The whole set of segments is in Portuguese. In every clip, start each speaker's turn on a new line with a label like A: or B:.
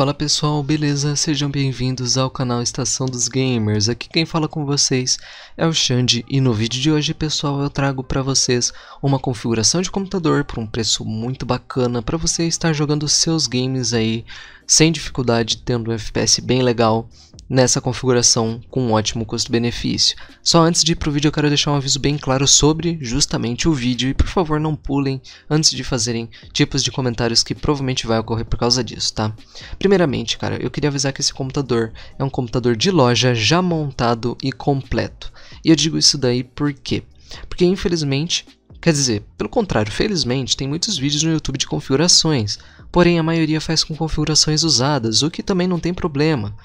A: Fala pessoal, beleza? Sejam bem-vindos ao canal Estação dos Gamers. Aqui quem fala com vocês é o Xande e no vídeo de hoje, pessoal, eu trago para vocês uma configuração de computador por um preço muito bacana para você estar jogando seus games aí sem dificuldade, tendo um FPS bem legal nessa configuração com um ótimo custo-benefício. Só antes de ir pro vídeo eu quero deixar um aviso bem claro sobre justamente o vídeo e por favor não pulem antes de fazerem tipos de comentários que provavelmente vai ocorrer por causa disso, tá? Primeiramente, cara, eu queria avisar que esse computador é um computador de loja já montado e completo. E eu digo isso daí por quê? Porque infelizmente, quer dizer, pelo contrário, felizmente, tem muitos vídeos no YouTube de configurações, porém a maioria faz com configurações usadas, o que também não tem problema.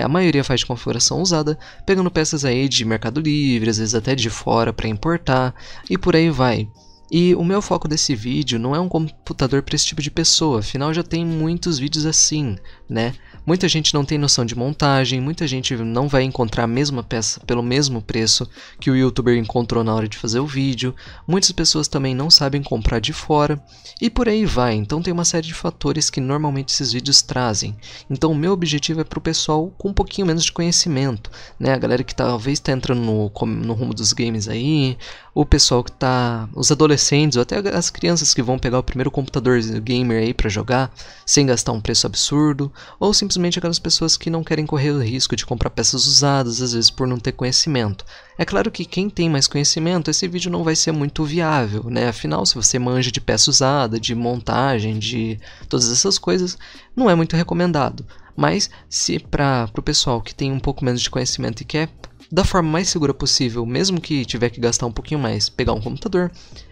A: A maioria faz de configuração usada, pegando peças aí de Mercado Livre, às vezes até de fora para importar, e por aí vai. E o meu foco desse vídeo não é um computador para esse tipo de pessoa, afinal já tem muitos vídeos assim, né? Muita gente não tem noção de montagem, muita gente não vai encontrar a mesma peça pelo mesmo preço que o youtuber encontrou na hora de fazer o vídeo, muitas pessoas também não sabem comprar de fora, e por aí vai. Então tem uma série de fatores que normalmente esses vídeos trazem. Então o meu objetivo é para o pessoal com um pouquinho menos de conhecimento, né? A galera que talvez está entrando no rumo dos games aí, o pessoal que tá, os adolescentes ou até as crianças que vão pegar o primeiro computador gamer aí para jogar sem gastar um preço absurdo, ou simplesmente aquelas pessoas que não querem correr o risco de comprar peças usadas, às vezes por não ter conhecimento. É claro que quem tem mais conhecimento, esse vídeo não vai ser muito viável, né? Afinal, se você manja de peça usada, de montagem, de todas essas coisas, não é muito recomendado. Mas se para o pessoal que tem um pouco menos de conhecimento e quer da forma mais segura possível, mesmo que tiver que gastar um pouquinho mais, pegar um computador,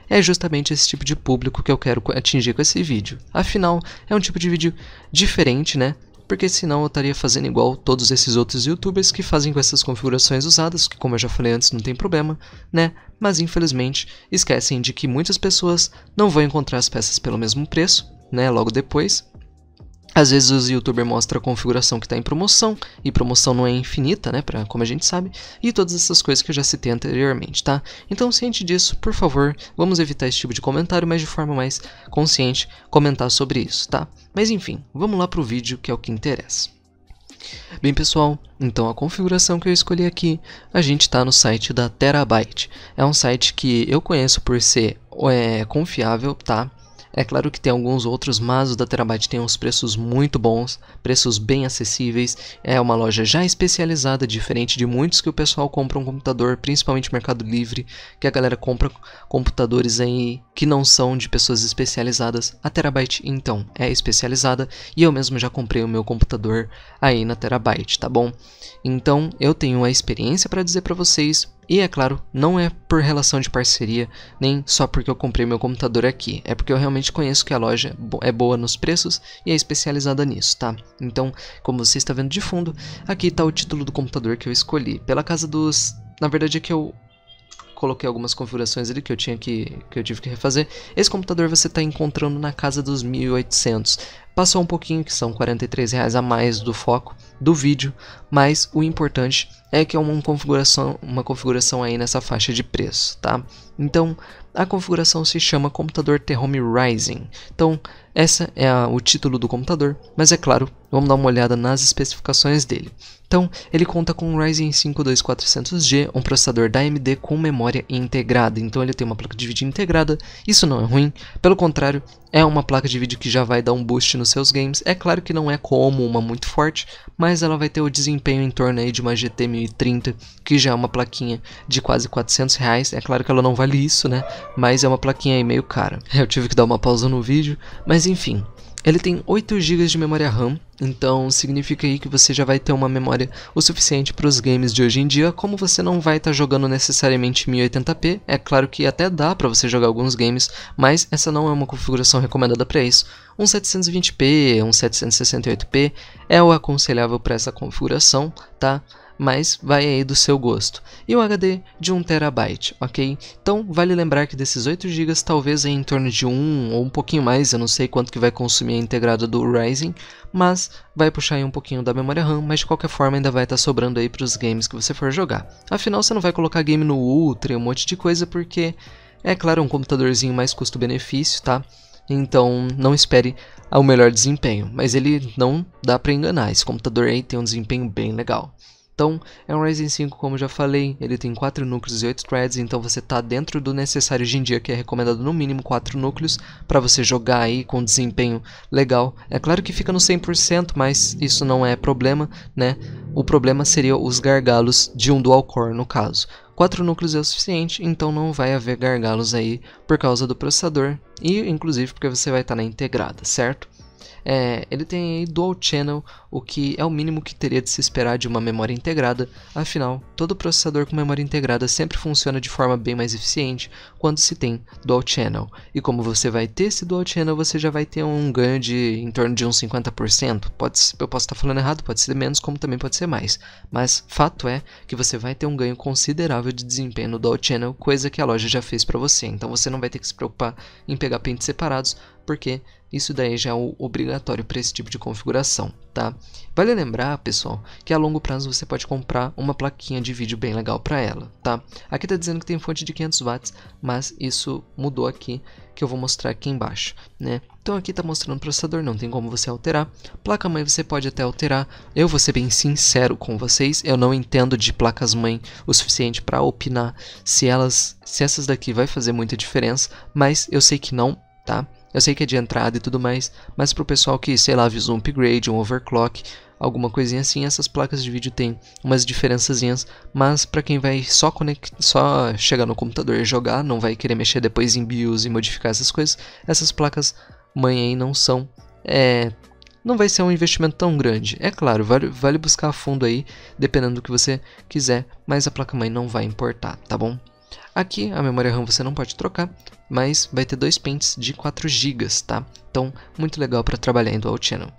A: é justamente esse tipo de público que eu quero atingir com esse vídeo. Afinal, é um tipo de vídeo diferente, né? Porque senão eu estaria fazendo igual todos esses outros youtubers que fazem com essas configurações usadas, que como eu já falei antes não tem problema, né? Mas infelizmente esquecem de que muitas pessoas não vão encontrar as peças pelo mesmo preço, né? Logo depois. Às vezes os youtubers mostram a configuração que está em promoção, e promoção não é infinita, né, como a gente sabe, e todas essas coisas que eu já citei anteriormente, tá? Então, ciente disso, por favor, vamos evitar esse tipo de comentário, mas de forma mais consciente comentar sobre isso, tá? Mas enfim, vamos lá pro vídeo que é o que interessa. Bem pessoal, então a configuração que eu escolhi aqui, a gente está no site da Terabyte. É um site que eu conheço por ser confiável, tá? É claro que tem alguns outros, mas o da Terabyte tem uns preços muito bons, preços bem acessíveis. É uma loja já especializada, diferente de muitos que o pessoal compra um computador, principalmente Mercado Livre, que a galera compra computadores aí que não são de pessoas especializadas. A Terabyte, então, é especializada e eu mesmo já comprei o meu computador aí na Terabyte, tá bom? Então, eu tenho a experiência para dizer para vocês. E é claro, não é por relação de parceria, nem só porque eu comprei meu computador aqui. É porque eu realmente conheço que a loja é boa nos preços e é especializada nisso, tá? Então, como você está vendo de fundo, aqui está o título do computador que eu escolhi. Pela casa dos... Na verdade é que eu coloquei algumas configurações ali que eu tive que refazer. Esse computador você está encontrando na casa dos 1.800. Passou um pouquinho, que são R$43 a mais do foco do vídeo, mas o importante é que é uma configuração aí nessa faixa de preço, tá? Então, a configuração se chama computador T-Home Rising. Então, essa é o título do computador, mas é claro, vamos dar uma olhada nas especificações dele. Então, ele conta com um Ryzen 5 2400G, um processador da AMD com memória integrada. Então, ele tem uma placa de vídeo integrada, isso não é ruim, pelo contrário, é uma placa de vídeo que já vai dar um boost nos seus games. É claro que não é como uma muito forte, mas ela vai ter o desempenho em torno aí de uma GT 1030, que já é uma plaquinha de quase R$400. É claro que ela não vale isso, né? Mas é uma plaquinha aí meio cara. Eu tive que dar uma pausa no vídeo, mas enfim. Ele tem 8 GB de memória RAM, então significa aí que você já vai ter uma memória o suficiente para os games de hoje em dia. Como você não vai estar jogando necessariamente 1080p, é claro que até dá para você jogar alguns games, mas essa não é uma configuração recomendada para isso. Um 720p, um 768p é o aconselhável para essa configuração, tá? Mas vai aí do seu gosto. E o HD de 1TB, ok? Então vale lembrar que desses 8 GB talvez aí em torno de 1 ou um pouquinho mais, eu não sei quanto que vai consumir a integrada do Ryzen, mas vai puxar aí um pouquinho da memória RAM, mas de qualquer forma ainda vai estar sobrando aí para os games que você for jogar. Afinal você não vai colocar game no Ultra e um monte de coisa porque, é claro, um computadorzinho mais custo-benefício, tá? Então não espere o melhor desempenho, mas ele não dá para enganar, esse computador aí tem um desempenho bem legal. Então, é um Ryzen 5, como eu já falei, ele tem 4 núcleos e 8 threads, então você está dentro do necessário hoje em dia, que é recomendado no mínimo 4 núcleos, para você jogar aí com desempenho legal. É claro que fica no 100%, mas isso não é problema, né? O problema seria os gargalos de um dual core, no caso. 4 núcleos é o suficiente, então não vai haver gargalos aí por causa do processador, e inclusive porque você vai estar na integrada, certo? Ele tem aí Dual Channel, o que é o mínimo que teria de se esperar de uma memória integrada, afinal, todo processador com memória integrada sempre funciona de forma bem mais eficiente quando se tem Dual Channel. E como você vai ter esse Dual Channel, você já vai ter um ganho de em torno de uns 50%. Eu posso estar falando errado, pode ser menos, como também pode ser mais. Mas fato é que você vai ter um ganho considerável de desempenho no Dual Channel, coisa que a loja já fez para você. Então você não vai ter que se preocupar em pegar pentes separados, porque isso daí já é o obrigatório para esse tipo de configuração, tá? Vale lembrar, pessoal, que a longo prazo você pode comprar uma plaquinha de vídeo bem legal para ela, tá? Aqui tá dizendo que tem fonte de 500 watts, mas isso mudou aqui, que eu vou mostrar aqui embaixo, né? Então aqui tá mostrando o processador, não tem como você alterar. Placa-mãe você pode até alterar. Eu vou ser bem sincero com vocês, eu não entendo de placas-mãe o suficiente para opinar se essas daqui vai fazer muita diferença, mas eu sei que não, tá? Eu sei que é de entrada e tudo mais, mas pro pessoal que, sei lá, visa um upgrade, um overclock, alguma coisinha assim, essas placas de vídeo tem umas diferençazinhas, mas para quem vai só chegar no computador e jogar, não vai querer mexer depois em BIOS e modificar essas coisas, essas placas mãe aí não são, não vai ser um investimento tão grande. É claro, vale buscar a fundo aí, dependendo do que você quiser, mas a placa mãe não vai importar, tá bom? Aqui a memória RAM você não pode trocar, mas vai ter 2 pentes de 4 GB, tá? Então, muito legal para trabalhar em Dual Channel.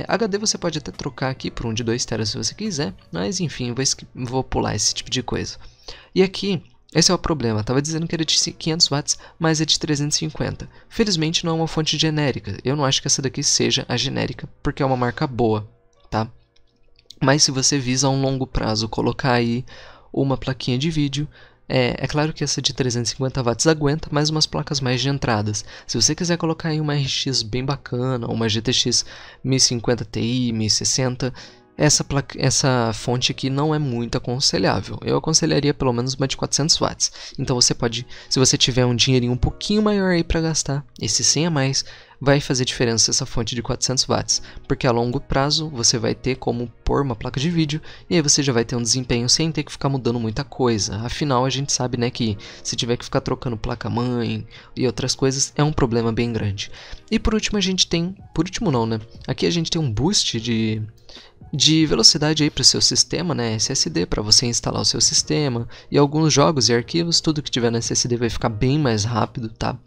A: HD você pode até trocar aqui por um de 2 TB se você quiser, mas enfim, vou pular esse tipo de coisa. E aqui, esse é o problema, estava dizendo que era de 500 watts, mas é de 350. Felizmente não é uma fonte genérica, eu não acho que essa daqui seja a genérica, porque é uma marca boa, tá? Mas se você visa a um longo prazo colocar aí uma plaquinha de vídeo, é claro que essa de 350 watts aguenta, mas umas placas mais de entradas. Se você quiser colocar aí uma RX bem bacana, uma GTX 1050 Ti, 1060, essa fonte aqui não é muito aconselhável. Eu aconselharia pelo menos uma de 400 watts. Então você pode, se você tiver um dinheirinho um pouquinho maior aí para gastar, esse 100 a mais, vai fazer diferença essa fonte de 400 watts, porque a longo prazo você vai ter como pôr uma placa de vídeo e aí você já vai ter um desempenho sem ter que ficar mudando muita coisa. Afinal, a gente sabe, né, que se tiver que ficar trocando placa-mãe e outras coisas, é um problema bem grande. E por último a gente tem, por último não, né, aqui a gente tem um boost de velocidade aí para o seu sistema, né, SSD, para você instalar o seu sistema, e alguns jogos e arquivos, tudo que tiver no SSD vai ficar bem mais rápido, tá?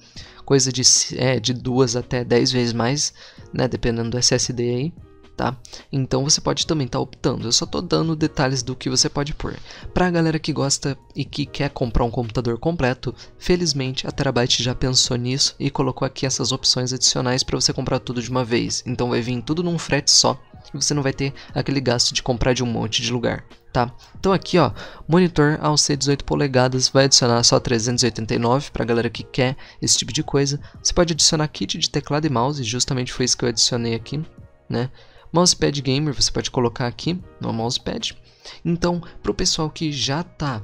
A: Coisa de 2 até 10 vezes mais, né, dependendo do SSD aí, tá? Então você pode também estar optando, eu só tô dando detalhes do que você pode pôr. Pra galera que gosta e que quer comprar um computador completo, felizmente a Terabyte já pensou nisso e colocou aqui essas opções adicionais para você comprar tudo de uma vez. Então vai vir tudo num frete só, e você não vai ter aquele gasto de comprar de um monte de lugar, tá? Então aqui, ó, monitor AOC 18 polegadas vai adicionar só 389 para galera que quer esse tipo de coisa. Você pode adicionar kit de teclado e mouse, justamente foi isso que eu adicionei aqui, né? Mousepad gamer você pode colocar aqui no mousepad. Então, pro pessoal que já tá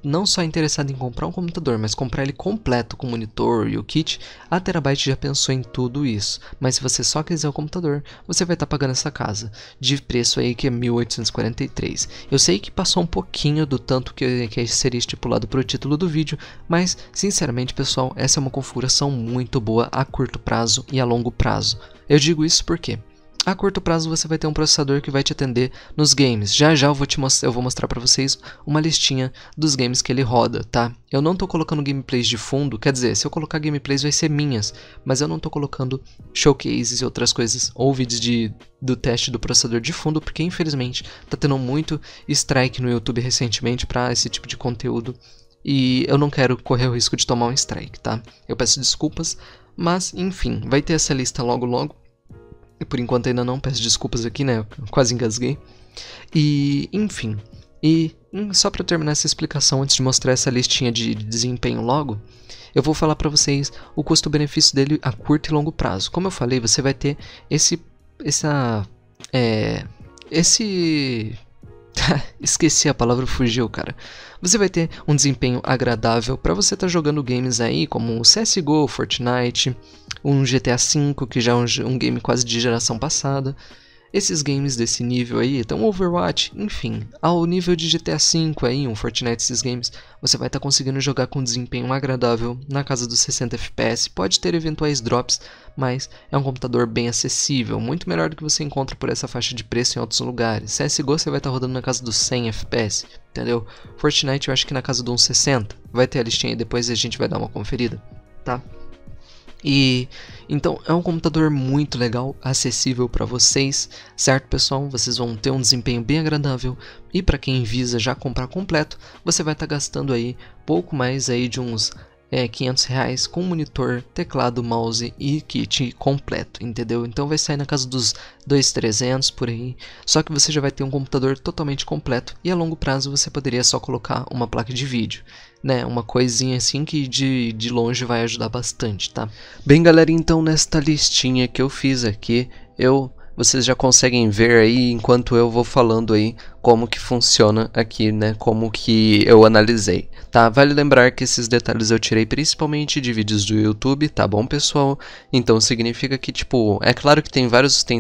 A: não só interessado em comprar um computador, mas comprar ele completo com monitor e o kit, a Terabyte já pensou em tudo isso. Mas se você só quiser o computador, você vai estar pagando essa casa de preço aí que é 1.843. Eu sei que passou um pouquinho do tanto que seria estipulado para o título do vídeo, mas sinceramente, pessoal, essa é uma configuração muito boa a curto prazo e a longo prazo. Eu digo isso porque a curto prazo você vai ter um processador que vai te atender nos games. Já eu vou mostrar para vocês uma listinha dos games que ele roda, tá? Eu não tô colocando gameplays de fundo, quer dizer, se eu colocar gameplays vai ser minhas, mas eu não tô colocando showcases e outras coisas, ou vídeos do teste do processador de fundo, porque infelizmente tá tendo muito strike no YouTube recentemente para esse tipo de conteúdo, e eu não quero correr o risco de tomar um strike, tá? Eu peço desculpas, mas enfim, vai ter essa lista logo logo. E por enquanto ainda não, peço desculpas aqui, né? Eu quase engasguei. E, enfim. E só para terminar essa explicação, antes de mostrar essa listinha de desempenho logo, eu vou falar para vocês o custo-benefício dele a curto e longo prazo. Como eu falei, você vai ter esqueci a palavra, fugiu, cara. Você vai ter um desempenho agradável para você estar jogando games aí como o CSGO, Fortnite, um GTA V, que já é um game quase de geração passada. Esses games desse nível aí, então Overwatch, enfim, ao nível de GTA V aí, um Fortnite, esses games, você vai estar conseguindo jogar com desempenho agradável na casa dos 60 FPS, pode ter eventuais drops, mas é um computador bem acessível, muito melhor do que você encontra por essa faixa de preço em outros lugares. CSGO você vai estar rodando na casa dos 100 FPS, entendeu? Fortnite eu acho que na casa de uns 60, vai ter a listinha aí depois e a gente vai dar uma conferida, tá? E então é um computador muito legal, acessível para vocês, certo pessoal? Vocês vão ter um desempenho bem agradável e para quem visa já comprar completo, você vai estar gastando aí pouco mais aí de uns R$500 com monitor, teclado, mouse e kit completo, entendeu? Então vai sair na casa dos 2.300 por aí, só que você já vai ter um computador totalmente completo e a longo prazo você poderia só colocar uma placa de vídeo, né? Uma coisinha assim que de longe vai ajudar bastante, tá? Bem galera, então nesta listinha que eu fiz aqui, vocês já conseguem ver aí, enquanto eu vou falando aí, como que funciona aqui, né, como que eu analisei, tá? Vale lembrar que esses detalhes eu tirei principalmente de vídeos do YouTube, tá bom, pessoal? Então significa que, tipo, é claro que tem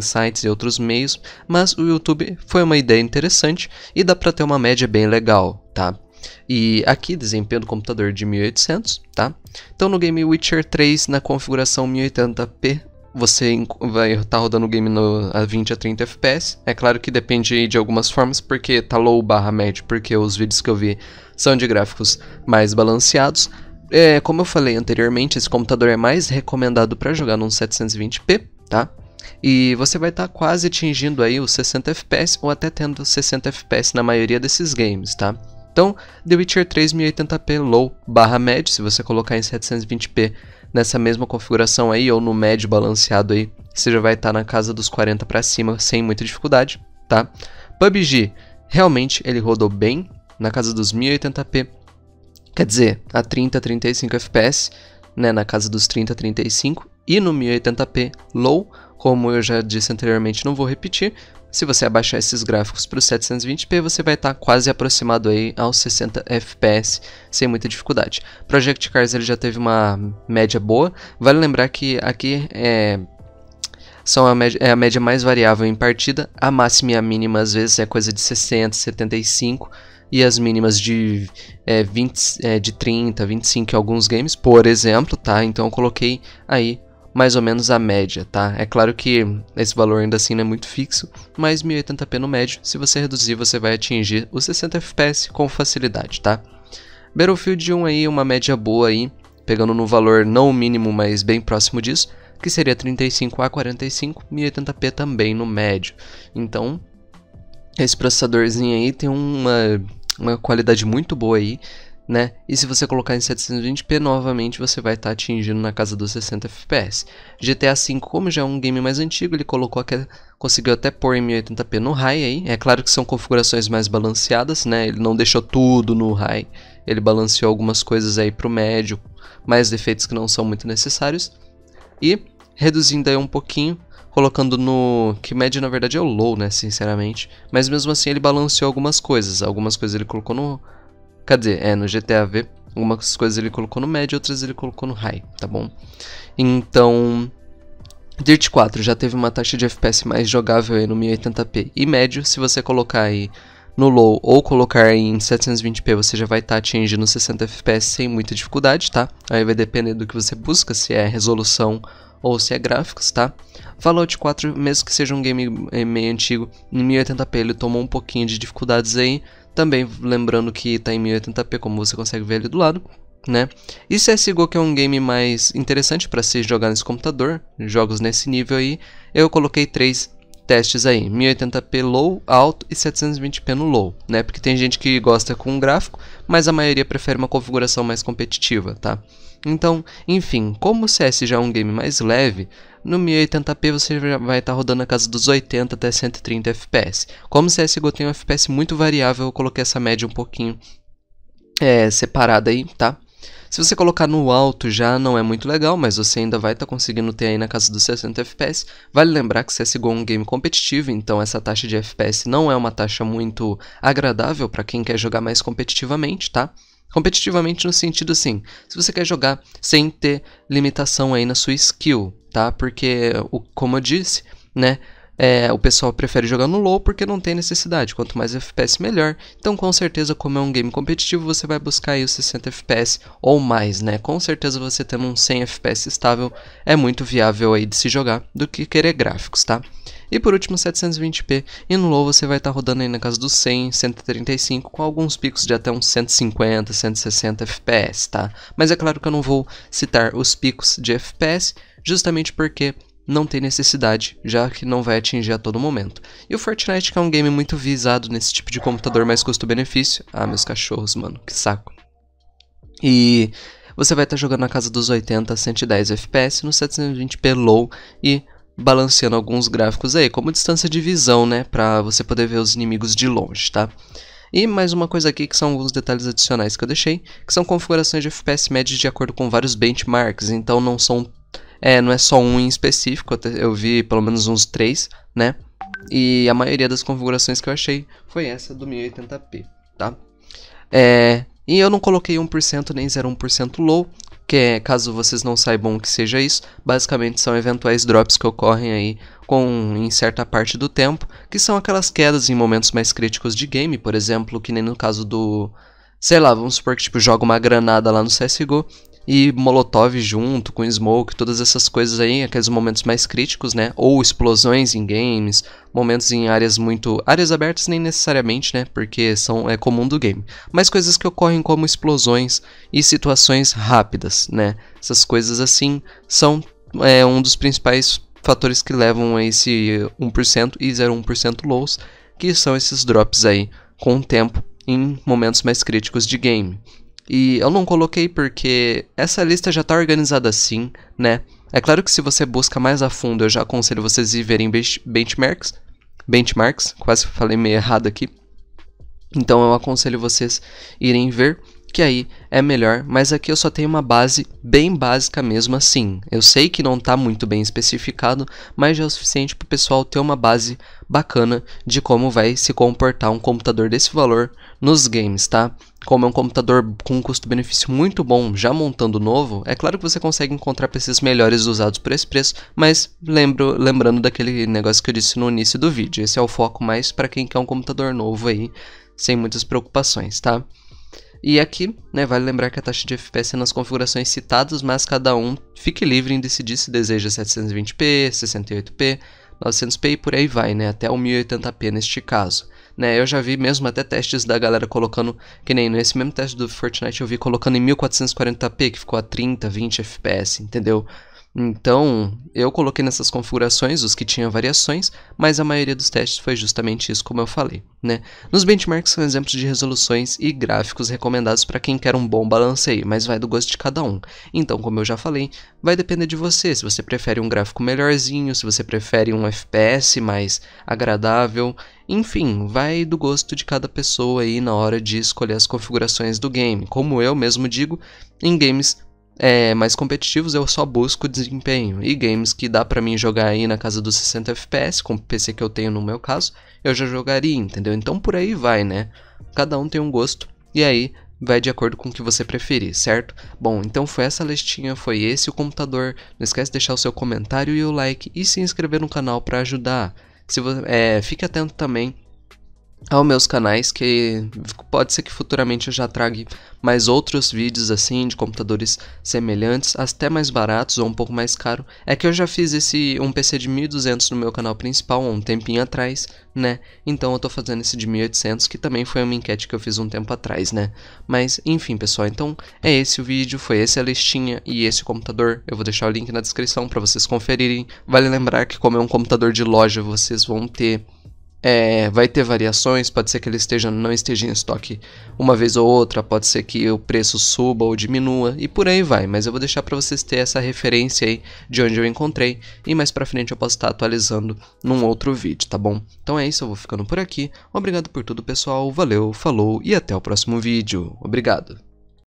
A: sites e outros meios, mas o YouTube foi uma ideia interessante e dá pra ter uma média bem legal, tá? E aqui desempenho do computador de 1800, tá? Então no game Witcher 3 na configuração 1080p, você vai estar rodando o game a 20 a 30 FPS. É claro que depende de algumas formas, porque tá low barra médio, porque os vídeos que eu vi são de gráficos mais balanceados. Como eu falei anteriormente, esse computador é mais recomendado para jogar num 720p, tá? E você vai estar quase atingindo aí os 60 FPS ou até tendo 60 FPS na maioria desses games, tá? Então, The Witcher 3 1080p low barra médio, se você colocar em 720p nessa mesma configuração aí, ou no médio balanceado aí, você já vai estar na casa dos 40 para cima, sem muita dificuldade, tá? PUBG, realmente ele rodou bem, na casa dos 1080p, quer dizer, a 30 a 35 FPS, né, na casa dos 30 a 35, e no 1080p low, como eu já disse anteriormente, não vou repetir. Se você abaixar esses gráficos para o 720p, você vai estar quase aproximado aí aos 60 FPS sem muita dificuldade. Project Cars ele já teve uma média boa. Vale lembrar que aqui é a média mais variável em partida. A máxima e a mínima às vezes é coisa de 60, 75 e as mínimas de 30, 25 em alguns games, por exemplo, tá? Então eu coloquei aí mais ou menos a média, tá? É claro que esse valor ainda assim não é muito fixo, mas 1080p no médio, se você reduzir, você vai atingir os 60 FPS com facilidade, tá? Battlefield 1 aí, uma média boa aí, pegando no valor não o mínimo, mas bem próximo disso, que seria 35 a 45, 1080p também no médio. Então, esse processadorzinho aí tem uma qualidade muito boa aí, né? E se você colocar em 720p novamente, você vai estar atingindo na casa dos 60 FPS. GTA V, como já é um game mais antigo, ele conseguiu até pôr em 1080p no high aí. É claro que são configurações mais balanceadas, né? Ele não deixou tudo no high, ele balanceou algumas coisas aí pro médio, mais defeitos que não são muito necessários. E reduzindo aí um pouquinho, colocando no... que médio na verdade é o low, né? Sinceramente. Mas mesmo assim ele balanceou algumas coisas ele colocou no... Quer dizer, no GTA V, algumas coisas ele colocou no médio, outras ele colocou no high, tá bom? Então, Dirt 4 já teve uma taxa de FPS mais jogável aí no 1080p e médio. Se você colocar aí no low ou colocar em 720p, você já vai estar atingindo 60 FPS sem muita dificuldade, tá? Aí vai depender do que você busca, se é resolução ou se é gráficos, tá? Fallout 4, mesmo que seja um game meio antigo, em 1080p ele tomou um pouquinho de dificuldades aí. Também lembrando que está em 1080p, como você consegue ver ali do lado, né? E CSGO, que é um game mais interessante para se jogar nesse computador, jogos nesse nível aí, eu coloquei 3 testes aí, 1080p low, alto e 720p no low, né? Porque tem gente que gosta com um gráfico, mas a maioria prefere uma configuração mais competitiva, tá? Então, enfim, como o CS já é um game mais leve, no 1080p você já vai estar rodando na casa dos 80 até 130 FPS. Como o CSGO tem um FPS muito variável, eu coloquei essa média um pouquinho separada aí, tá? Se você colocar no alto já não é muito legal, mas você ainda vai estar conseguindo ter aí na casa dos 60 FPS. Vale lembrar que CSGO é um game competitivo, então essa taxa de FPS não é uma taxa muito agradável para quem quer jogar mais competitivamente, tá? Competitivamente no sentido assim, se você quer jogar sem ter limitação aí na sua skill, tá? Porque, como eu disse, né? O pessoal prefere jogar no low porque não tem necessidade, quanto mais FPS melhor. Então com certeza, como é um game competitivo, você vai buscar aí os 60 FPS ou mais, né? Com certeza você tendo um 100 FPS estável é muito viável aí de se jogar do que querer gráficos, tá? E por último 720p, e no low você vai estar rodando aí na casa dos 100, 135, com alguns picos de até uns 150, 160 FPS, tá? Mas é claro que eu não vou citar os picos de FPS, justamente porque não tem necessidade, já que não vai atingir a todo momento. E o Fortnite, que é um game muito visado nesse tipo de computador mais custo-benefício. Ah, meus cachorros, mano, que saco. E você vai estar jogando na casa dos 80 a 110 FPS no 720p low e balanceando alguns gráficos aí, como distância de visão, né, pra você poder ver os inimigos de longe, tá? E mais uma coisa aqui que são alguns detalhes adicionais que eu deixei, que são configurações de FPS médios de acordo com vários benchmarks, então não é só um em específico, eu vi pelo menos uns 3, né? E a maioria das configurações que eu achei foi essa do 1080p, tá? E eu não coloquei 1% nem 0,1% low, que caso vocês não saibam o que seja isso, basicamente são eventuais drops que ocorrem aí em certa parte do tempo, que são aquelas quedas em momentos mais críticos de game, por exemplo, que nem no caso do... Sei lá, vamos supor que tipo, joga uma granada lá no CSGO e molotov junto com smoke, todas essas coisas aí, aqueles momentos mais críticos, né? Ou explosões em games, momentos em áreas abertas nem necessariamente, né? Porque é comum do game. Mas coisas que ocorrem como explosões e situações rápidas, né? Essas coisas assim são um dos principais fatores que levam a esse 1% e 0,1% lows, que são esses drops aí com o tempo em momentos mais críticos de game. E eu não coloquei porque essa lista já está organizada assim, né? É claro que se você busca mais a fundo, eu já aconselho vocês a verem benchmarks, quase falei meio errado aqui. Então eu aconselho vocês irem ver, que aí é melhor, mas aqui eu só tenho uma base bem básica mesmo assim. Eu sei que não está muito bem especificado, mas já é o suficiente para o pessoal ter uma base bacana de como vai se comportar um computador desse valor nos games, tá? Como é um computador com um custo-benefício muito bom, já montando novo, é claro que você consegue encontrar PCs melhores usados por esse preço, mas lembrando daquele negócio que eu disse no início do vídeo, esse é o foco mais para quem quer um computador novo aí, sem muitas preocupações, tá? E aqui, né, vale lembrar que a taxa de FPS é nas configurações citadas, mas cada um fique livre em decidir se deseja 720p, 68p, 900p e por aí vai, né, até o 1080p neste caso. Né, eu já vi mesmo até testes da galera colocando, que nem nesse mesmo teste do Fortnite eu vi colocando em 1440p, que ficou a 30, 20 FPS, entendeu? Então, eu coloquei nessas configurações os que tinham variações, mas a maioria dos testes foi justamente isso, como eu falei, né? Nos benchmarks são exemplos de resoluções e gráficos recomendados para quem quer um bom balanceio, mas vai do gosto de cada um. Então, como eu já falei, vai depender de você, se você prefere um gráfico melhorzinho, se você prefere um FPS mais agradável, enfim, vai do gosto de cada pessoa aí na hora de escolher as configurações do game. Como eu mesmo digo, em games mais competitivos eu só busco desempenho, e games que dá pra mim jogar aí na casa dos 60 FPS, com o PC que eu tenho no meu caso, eu já jogaria, entendeu? Então por aí vai, né? Cada um tem um gosto, e aí vai de acordo com o que você preferir, certo? Bom, então foi essa listinha, foi esse o computador. Não esquece de deixar o seu comentário e o like, e se inscrever no canal pra ajudar. Fique atento também aos meus canais, que pode ser que futuramente eu já traga mais outros vídeos assim de computadores semelhantes, até mais baratos ou um pouco mais caro. É que eu já fiz um PC de 1200 no meu canal principal há um tempinho atrás, né? Então eu tô fazendo esse de 1800, que também foi uma enquete que eu fiz um tempo atrás, né? Mas enfim, pessoal, então é esse o vídeo, foi essa a listinha e esse o computador. Eu vou deixar o link na descrição para vocês conferirem. Vale lembrar que como é um computador de loja, vocês vão ter vai ter variações, pode ser que ele não esteja em estoque uma vez ou outra, pode ser que o preço suba ou diminua e por aí vai, mas eu vou deixar para vocês ter essa referência aí de onde eu encontrei e mais pra frente eu posso estar atualizando num outro vídeo, tá bom? Então é isso, eu vou ficando por aqui, obrigado por tudo pessoal, valeu, falou e até o próximo vídeo, obrigado!